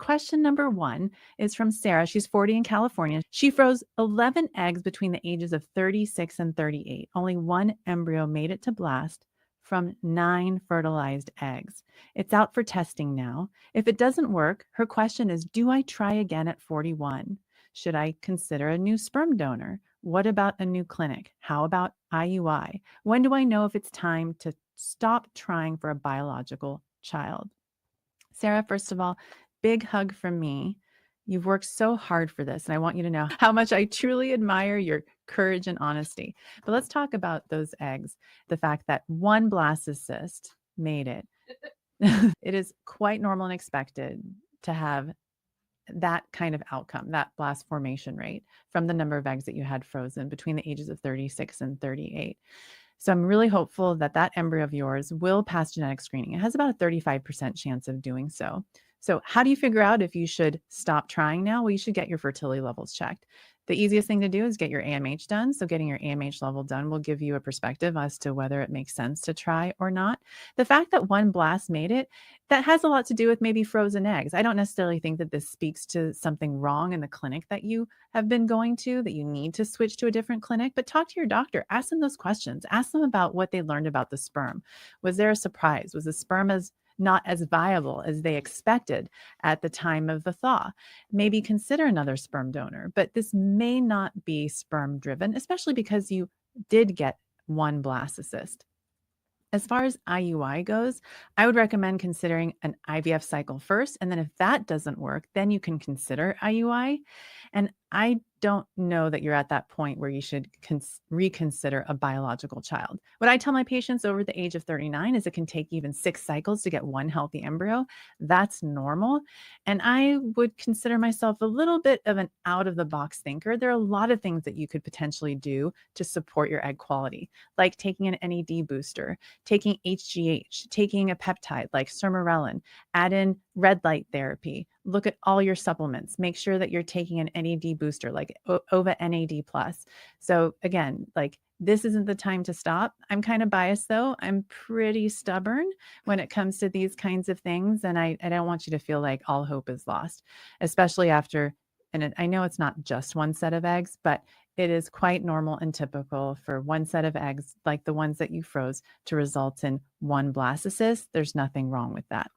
question number 1 is from Sarah. She's 40 in California. She froze 11 eggs between the ages of 36 and 38. Only one embryo made it to blast from 9 fertilized eggs. It's out for testing now. If it doesn't work, her question is, do I try again at 41? Should I consider a new sperm donor? What about a new clinic? How about IUI? When do I know if it's time to stop trying for a biological child? Sarah, first of all, big hug from me. You've worked so hard for this, and I want you to know how much I truly admire your courage and honesty. But let's talk about those eggs. The fact that one blastocyst made it. It is quite normal and expected to have that kind of outcome, that blast formation rate from the number of eggs that you had frozen between the ages of 36 and 38. So I'm really hopeful that that embryo of yours will pass genetic screening. It has about a 35% chance of doing so. So how do you figure out if you should stop trying now? Well, you should get your fertility levels checked. The easiest thing to do is get your AMH done. So getting your AMH level done will give you a perspective as to whether it makes sense to try or not. The fact that one blast made it, that has a lot to do with maybe frozen eggs. I don't necessarily think that this speaks to something wrong in the clinic that you have been going to, that you need to switch to a different clinic, but talk to your doctor. Ask them those questions. Ask them about what they learned about the sperm. Was there a surprise? Was the sperm not as viable as they expected at the time of the thaw? Maybe consider another sperm donor, but this may not be sperm driven, especially because you did get one blastocyst. As far as IUI goes, I would recommend considering an IVF cycle first. And then if that doesn't work, then you can consider IUI. And I don't know that you're at that point where you should reconsider a biological child. What I tell my patients over the age of 39 is it can take even 6 cycles to get one healthy embryo. That's normal. And I would consider myself a little bit of an out of the box thinker. There are a lot of things that you could potentially do to support your egg quality, like taking an NAD booster, taking HGH, taking a peptide like sermorelin, add in red light therapy, look at all your supplements, make sure that you're taking an NAD booster like OVA NAD+. So again, like this isn't the time to stop. I'm kind of biased though. I'm pretty stubborn when it comes to these kinds of things. And I don't want you to feel like all hope is lost, especially after, and I know it's not just one set of eggs, but it is quite normal and typical for one set of eggs, like the ones that you froze, to result in one blastocyst. There's nothing wrong with that.